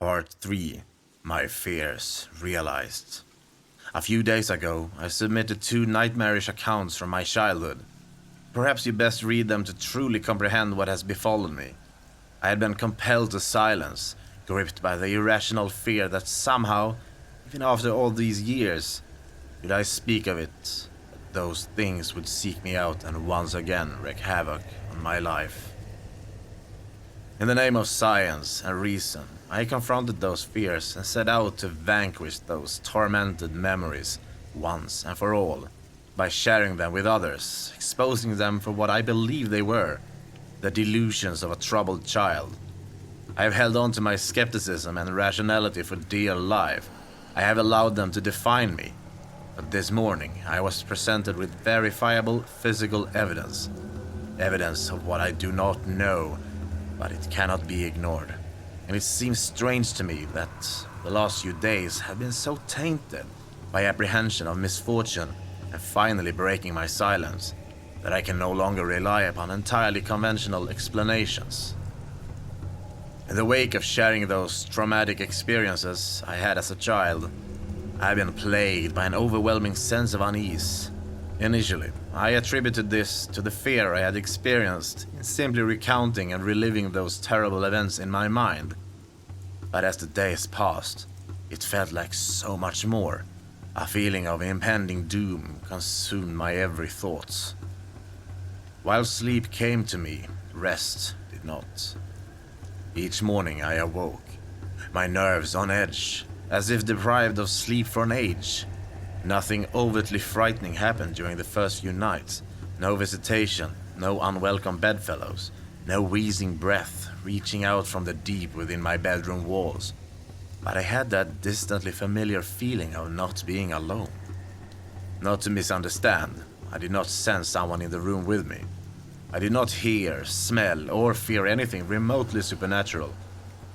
Part 3. My Fears Realized. A few days ago, I submitted 2 nightmarish accounts from my childhood. Perhaps you best read them to truly comprehend what has befallen me. I had been compelled to silence, gripped by the irrational fear that somehow, even after all these years, should I speak of it, that those things would seek me out and once again wreak havoc on my life. In the name of science and reason, I confronted those fears and set out to vanquish those tormented memories once and for all by sharing them with others, exposing them for what I believe they were, the delusions of a troubled child. I have held on to my skepticism and rationality for dear life. I have allowed them to define me. But this morning I was presented with verifiable physical evidence. Evidence of what I do not know, but it cannot be ignored. And it seems strange to me that the last few days have been so tainted by apprehension of misfortune and finally breaking my silence that I can no longer rely upon entirely conventional explanations. In the wake of sharing those traumatic experiences I had as a child, I have been plagued by an overwhelming sense of unease. Initially, I attributed this to the fear I had experienced in simply recounting and reliving those terrible events in my mind. But as the days passed, it felt like so much more. A feeling of impending doom consumed my every thought. While sleep came to me, rest did not. Each morning I awoke, my nerves on edge, as if deprived of sleep for an age. Nothing overtly frightening happened during the first few nights. No visitation, no unwelcome bedfellows, no wheezing breath reaching out from the deep within my bedroom walls. But I had that distantly familiar feeling of not being alone. Not to misunderstand, I did not sense someone in the room with me. I did not hear, smell, or fear anything remotely supernatural.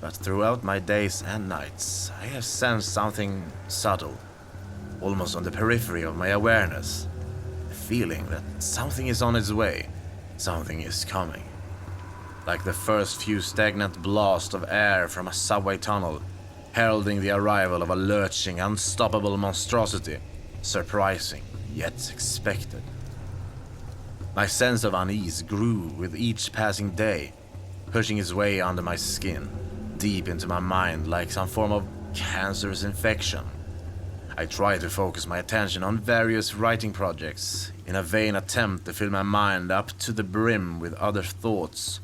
But throughout my days and nights, I have sensed something subtle, almost on the periphery of my awareness. A feeling that something is on its way, something is coming. Like the first few stagnant blasts of air from a subway tunnel, heralding the arrival of a lurching, unstoppable monstrosity, surprising, yet expected. My sense of unease grew with each passing day, pushing its way under my skin, deep into my mind like some form of cancerous infection. I tried to focus my attention on various writing projects in a vain attempt to fill my mind up to the brim with other thoughts,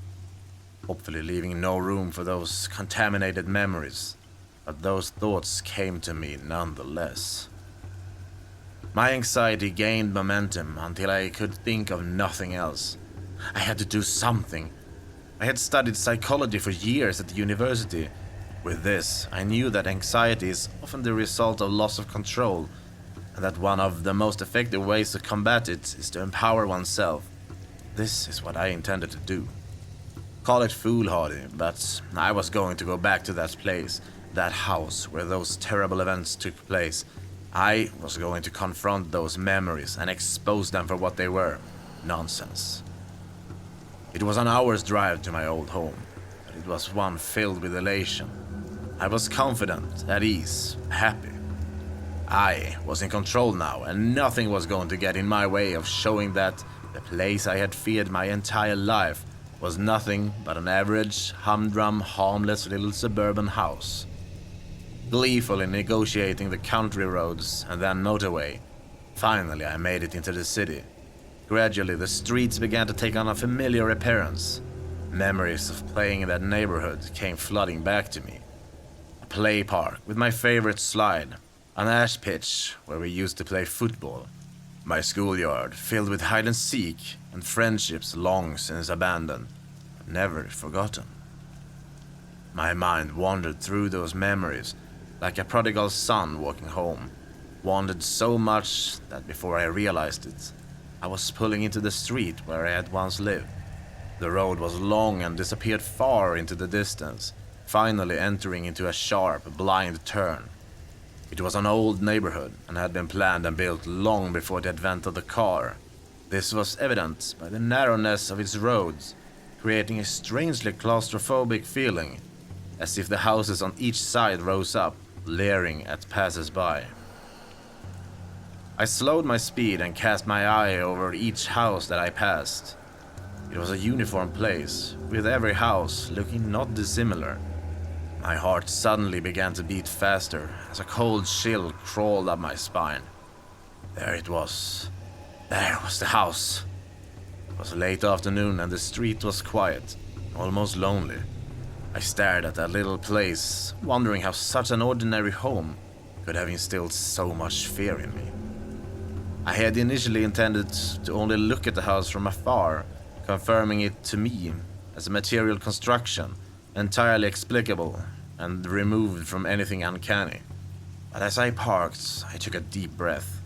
hopefully leaving no room for those contaminated memories. But those thoughts came to me nonetheless. My anxiety gained momentum until I could think of nothing else. I had to do something. I had studied psychology for years at the university. With this, I knew that anxiety is often the result of loss of control, and that one of the most effective ways to combat it is to empower oneself. This is what I intended to do. Call it foolhardy, but I was going to go back to that place, that house where those terrible events took place. I was going to confront those memories and expose them for what they were. Nonsense. It was an hour's drive to my old home, but it was one filled with elation. I was confident, at ease, happy. I was in control now, and nothing was going to get in my way of showing that the place I had feared my entire life was nothing but an average, humdrum, harmless little suburban house. Gleefully negotiating the country roads and then motorway, finally I made it into the city. Gradually the streets began to take on a familiar appearance. Memories of playing in that neighborhood came flooding back to me. A play park with my favorite slide, an ash pitch where we used to play football, my schoolyard filled with hide and seek and friendships long since abandoned, but never forgotten. My mind wandered through those memories like a prodigal son walking home, wandered so much that before I realized it, I was pulling into the street where I had once lived. The road was long and disappeared far into the distance, finally entering into a sharp, blind turn. It was an old neighborhood and had been planned and built long before the advent of the car. This was evident by the narrowness of its roads, creating a strangely claustrophobic feeling. as if the houses on each side rose up, leering at passers-by. I slowed my speed and cast my eye over each house that I passed. It was a uniform place, with every house looking not dissimilar. My heart suddenly began to beat faster as a cold chill crawled up my spine. There it was. There was the house. It was late afternoon and the street was quiet, almost lonely. I stared at that little place, wondering how such an ordinary home could have instilled so much fear in me. I had initially intended to only look at the house from afar, confirming it to me as a material construction, entirely explicable and removed from anything uncanny. But as I parked, I took a deep breath,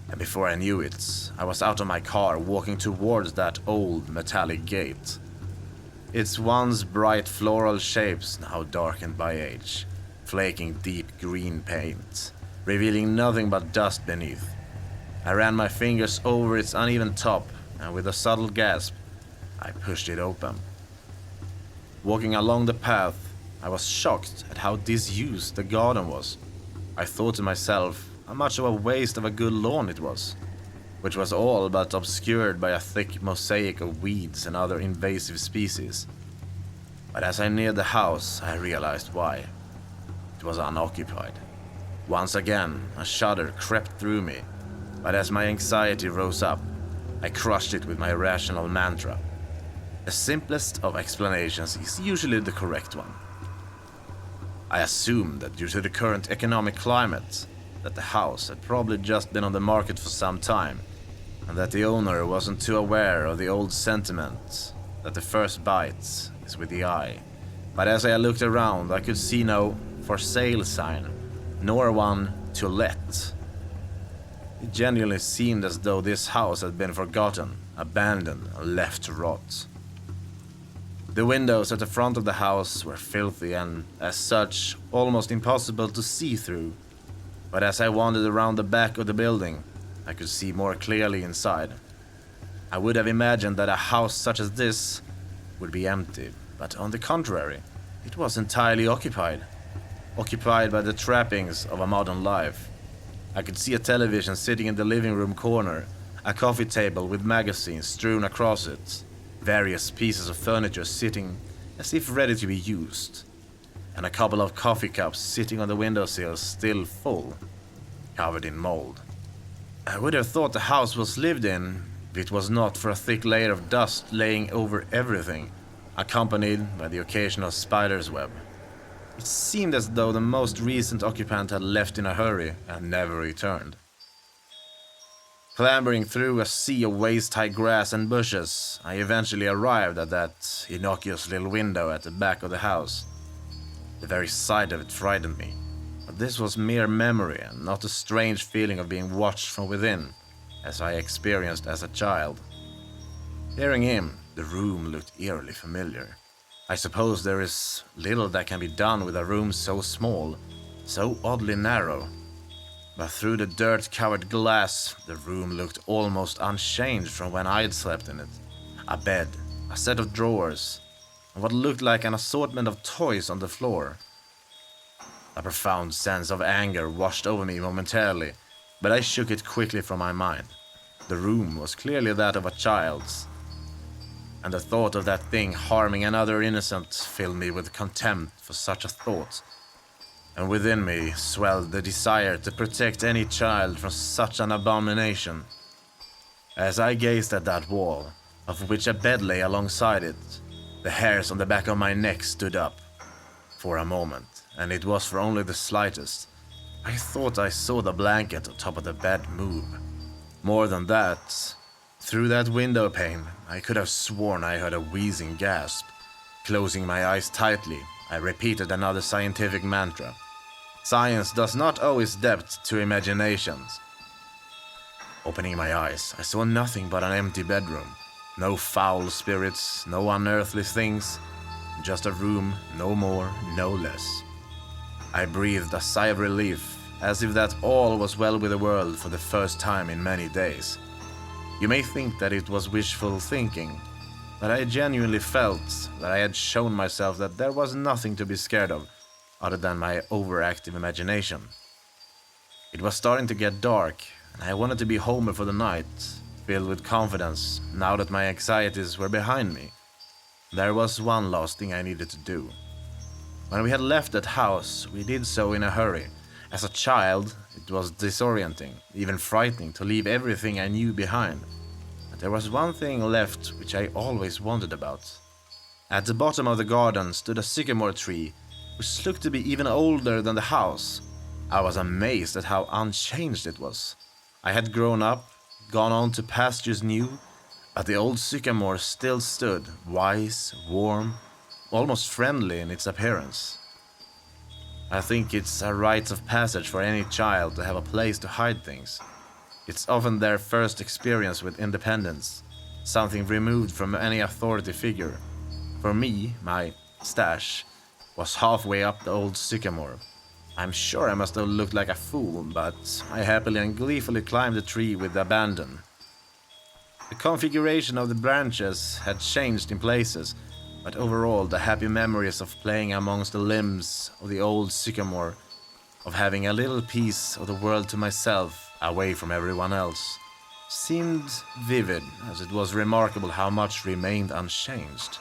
and before I knew it, I was out of my car walking towards that old metallic gate. Its once bright floral shapes now darkened by age, flaking deep green paint, revealing nothing but dust beneath. I ran my fingers over its uneven top, and with a subtle gasp, I pushed it open. Walking along the path, I was shocked at how disused the garden was. I thought to myself how much of a waste of a good lawn it was, which was all but obscured by a thick mosaic of weeds and other invasive species. But as I neared the house, I realized why. It was unoccupied. Once again, a shudder crept through me, but as my anxiety rose up, I crushed it with my rational mantra. The simplest of explanations is usually the correct one. I assumed that due to the current economic climate, that the house had probably just been on the market for some time, and that the owner wasn't too aware of the old sentiment that the first bite is with the eye. But as I looked around, I could see no for sale sign, nor one to let. It genuinely seemed as though this house had been forgotten, abandoned, and left to rot. The windows at the front of the house were filthy and, as such, almost impossible to see through. But as I wandered around the back of the building, I could see more clearly inside. I would have imagined that a house such as this would be empty, but on the contrary, it was entirely occupied. Occupied by the trappings of a modern life. I could see a television sitting in the living room corner, a coffee table with magazines strewn across it, various pieces of furniture sitting as if ready to be used, and a couple of coffee cups sitting on the windowsill still full, covered in mold. I would have thought the house was lived in if it was not for a thick layer of dust laying over everything, accompanied by the occasional spider's web. It seemed as though the most recent occupant had left in a hurry and never returned. Clambering through a sea of waist-high grass and bushes, I eventually arrived at that innocuous little window at the back of the house. The very sight of it frightened me, but this was mere memory and not a strange feeling of being watched from within, as I experienced as a child. Peering in, the room looked eerily familiar. I suppose there is little that can be done with a room so small, so oddly narrow. But through the dirt-covered glass, the room looked almost unchanged from when I had slept in it. A bed, a set of drawers, and what looked like an assortment of toys on the floor. A profound sense of anger washed over me momentarily, but I shook it quickly from my mind. The room was clearly that of a child's, and the thought of that thing harming another innocent filled me with contempt for such a thought. And within me swelled the desire to protect any child from such an abomination. As I gazed at that wall, of which a bed lay alongside it, the hairs on the back of my neck stood up. For a moment, and it was for only the slightest, I thought I saw the blanket on top of the bed move. More than that, through that window pane, I could have sworn I heard a wheezing gasp. Closing my eyes tightly, I repeated another scientific mantra. Science does not owe its depth to imaginations. Opening my eyes, I saw nothing but an empty bedroom. No foul spirits, no unearthly things. Just a room, no more, no less. I breathed a sigh of relief, as if that all was well with the world for the first time in many days. You may think that it was wishful thinking, but I genuinely felt that I had shown myself that there was nothing to be scared of other than my overactive imagination. It was starting to get dark, and I wanted to be home before the night, filled with confidence now that my anxieties were behind me. There was one last thing I needed to do. When we had left that house, we did so in a hurry. As a child, it was disorienting, even frightening to leave everything I knew behind. But there was one thing left which I always wondered about. At the bottom of the garden stood a sycamore tree, which looked to be even older than the house. I was amazed at how unchanged it was. I had grown up, gone on to pastures new, but the old sycamore still stood, wise, warm, almost friendly in its appearance. I think it's a rite of passage for any child to have a place to hide things. It's often their first experience with independence, something removed from any authority figure. For me, my stash was halfway up the old sycamore. I'm sure I must have looked like a fool, but I happily and gleefully climbed the tree with abandon. The configuration of the branches had changed in places, but overall the happy memories of playing amongst the limbs of the old sycamore, of having a little piece of the world to myself away from everyone else, seemed vivid, as it was remarkable how much remained unchanged.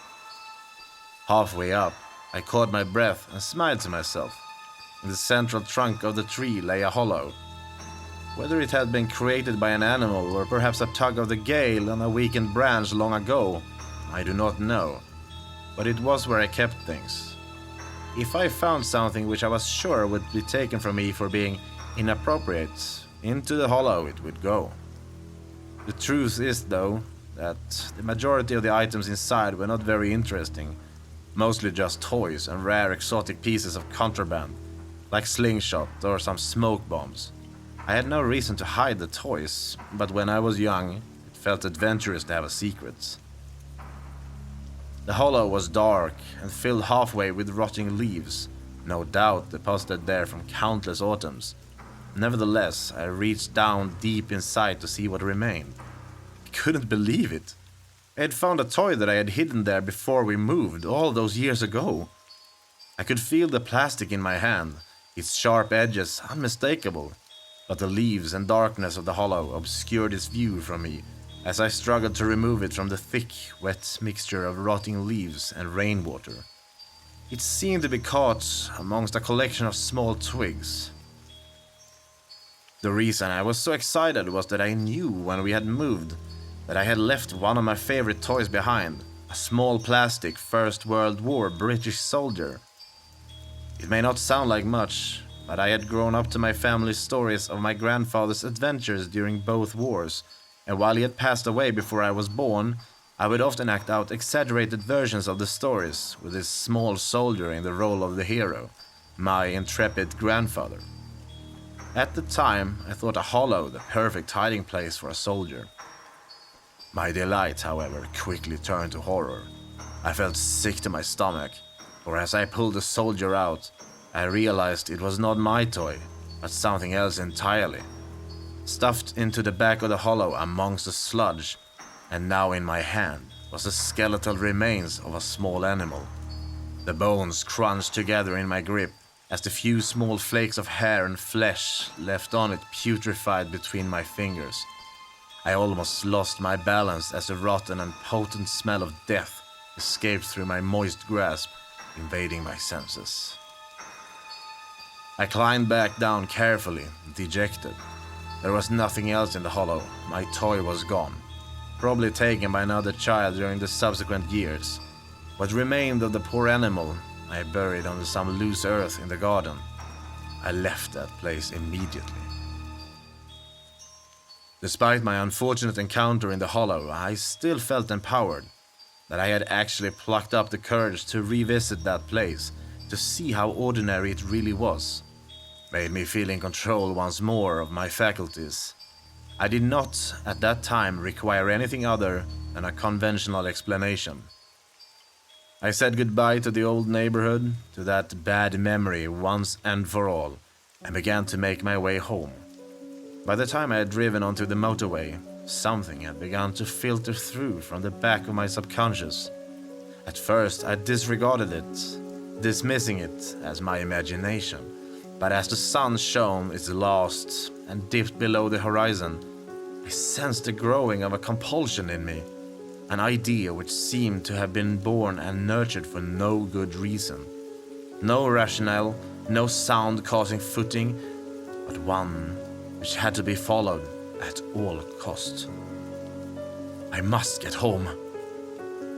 Halfway up, I caught my breath and smiled to myself. In the central trunk of the tree lay a hollow. Whether it had been created by an animal or perhaps a tug of the gale on a weakened branch long ago, I do not know. But it was where I kept things. If I found something which I was sure would be taken from me for being inappropriate, into the hollow it would go. The truth is, though, that the majority of the items inside were not very interesting, mostly just toys and rare exotic pieces of contraband, like slingshot or some smoke bombs. I had no reason to hide the toys, but when I was young, it felt adventurous to have a secret. The hollow was dark and filled halfway with rotting leaves, no doubt deposited there from countless autumns. Nevertheless, I reached down deep inside to see what remained. I couldn't believe it. I had found a toy that I had hidden there before we moved, all those years ago. I could feel the plastic in my hand, its sharp edges unmistakable, but the leaves and darkness of the hollow obscured its view from me, as I struggled to remove it from the thick, wet mixture of rotting leaves and rainwater. It seemed to be caught amongst a collection of small twigs. The reason I was so excited was that I knew when we had moved that I had left one of my favorite toys behind, a small plastic First World War British soldier. It may not sound like much, but I had grown up to my family's stories of my grandfather's adventures during both wars, and while he had passed away before I was born, I would often act out exaggerated versions of the stories, with this small soldier in the role of the hero, my intrepid grandfather. At the time, I thought a hollow the perfect hiding place for a soldier. My delight, however, quickly turned to horror. I felt sick to my stomach, for as I pulled the soldier out, I realized it was not my toy, but something else entirely. Stuffed into the back of the hollow amongst the sludge, and now in my hand, was the skeletal remains of a small animal. The bones crunched together in my grip, as the few small flakes of hair and flesh left on it putrefied between my fingers. I almost lost my balance as the rotten and potent smell of death escaped through my moist grasp, invading my senses. I climbed back down carefully, dejected. There was nothing else in the hollow. My toy was gone, probably taken by another child during the subsequent years. What remained of the poor animal I buried under some loose earth in the garden. I left that place immediately. Despite my unfortunate encounter in the hollow, I still felt empowered, that I had actually plucked up the courage to revisit that place, to see how ordinary it really was. Made me feel in control once more of my faculties. I did not, at that time, require anything other than a conventional explanation. I said goodbye to the old neighborhood, to that bad memory once and for all, and began to make my way home. By the time I had driven onto the motorway, something had begun to filter through from the back of my subconscious. At first, I disregarded it, dismissing it as my imagination. But as the sun shone its last and dipped below the horizon, I sensed the growing of a compulsion in me, an idea which seemed to have been born and nurtured for no good reason. No rationale, no sound causing footing, but one which had to be followed at all cost. I must get home.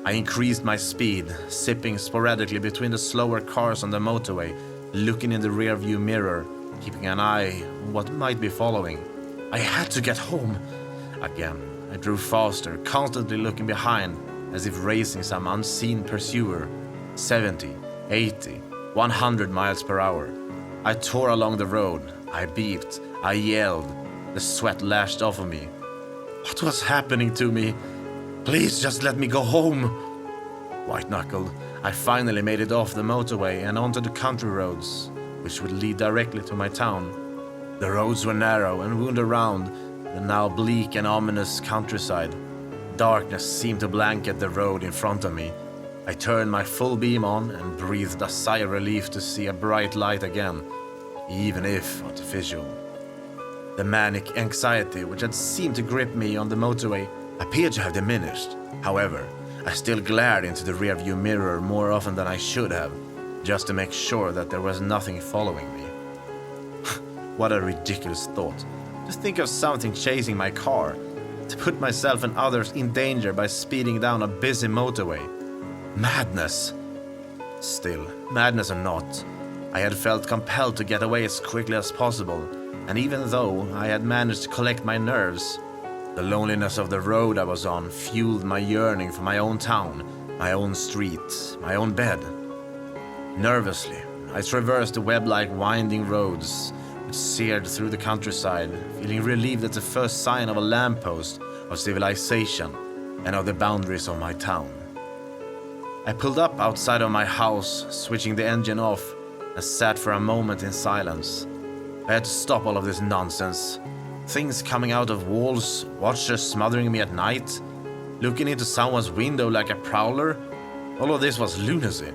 I increased my speed, zipping sporadically between the slower cars on the motorway, looking in the rearview mirror, keeping an eye on what might be following. I had to get home. Again, I drove faster, constantly looking behind, as if racing some unseen pursuer. 70, 80, 100 miles per hour. I tore along the road. I beeped. I yelled. The sweat lashed off of me. What was happening to me? Please just let me go home. White-knuckled, I finally made it off the motorway and onto the country roads, which would lead directly to my town. The roads were narrow and wound around the now bleak and ominous countryside. Darkness seemed to blanket the road in front of me. I turned my full beam on and breathed a sigh of relief to see a bright light again, even if artificial. The manic anxiety which had seemed to grip me on the motorway appeared to have diminished. However, I still glared into the rearview mirror more often than I should have, just to make sure that there was nothing following me. What a ridiculous thought. To think of something chasing my car, to put myself and others in danger by speeding down a busy motorway. Madness. Still, madness or not, I had felt compelled to get away as quickly as possible, and even though I had managed to collect my nerves, the loneliness of the road I was on fueled my yearning for my own town, my own street, my own bed. Nervously, I traversed the web-like winding roads which seared through the countryside, feeling relieved at the first sign of a lamppost of civilization and of the boundaries of my town. I pulled up outside of my house, switching the engine off, and sat for a moment in silence. I had to stop all of this nonsense. Things coming out of walls, watchers smothering me at night, looking into someone's window like a prowler. All of this was lunacy.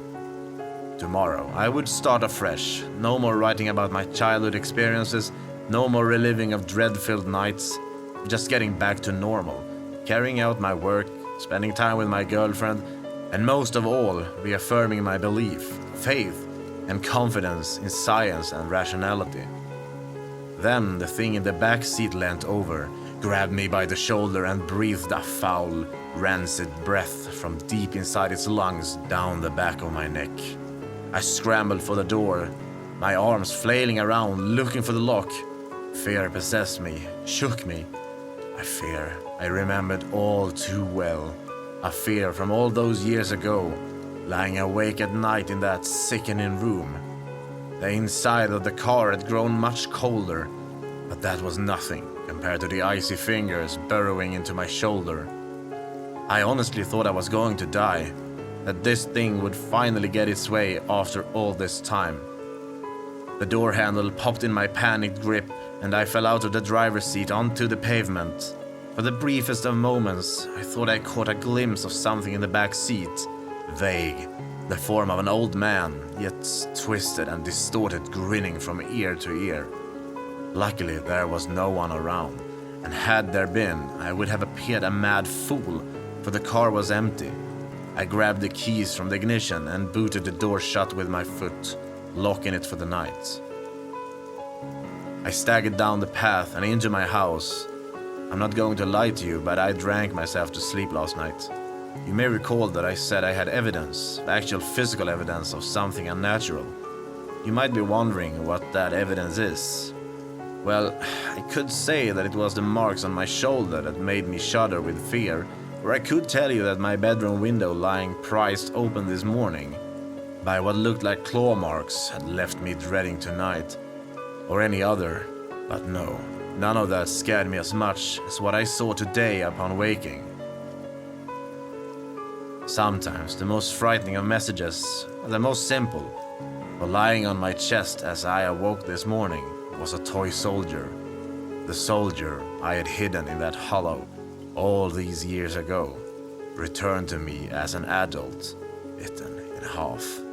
Tomorrow, I would start afresh. No more writing about my childhood experiences, no more reliving of dread-filled nights. Just getting back to normal, carrying out my work, spending time with my girlfriend, and most of all, reaffirming my belief, faith, and confidence in science and rationality. Then the thing in the back seat leant over, grabbed me by the shoulder and breathed a foul, rancid breath from deep inside its lungs down the back of my neck. I scrambled for the door, my arms flailing around, looking for the lock. Fear possessed me, shook me. A fear I remembered all too well. A fear from all those years ago, lying awake at night in that sickening room. The inside of the car had grown much colder, but that was nothing compared to the icy fingers burrowing into my shoulder. I honestly thought I was going to die, that this thing would finally get its way after all this time. The door handle popped in my panicked grip, and I fell out of the driver's seat onto the pavement. For the briefest of moments, I thought I caught a glimpse of something in the back seat. Vague, the form of an old man, yet twisted and distorted, grinning from ear to ear. Luckily, there was no one around, and had there been, I would have appeared a mad fool, for the car was empty. I grabbed the keys from the ignition and booted the door shut with my foot, locking it for the night. I staggered down the path and into my house. I'm not going to lie to you, but I drank myself to sleep last night. You may recall that I said I had evidence, actual physical evidence of something unnatural. You might be wondering what that evidence is. Well, I could say that it was the marks on my shoulder that made me shudder with fear, or I could tell you that my bedroom window lying prized open this morning by what looked like claw marks had left me dreading tonight, or any other, but no. None of that scared me as much as what I saw today upon waking. Sometimes the most frightening of messages, the most simple, were lying on my chest as I awoke this morning, was a toy soldier. The soldier I had hidden in that hollow all these years ago, returned to me as an adult, bitten in half.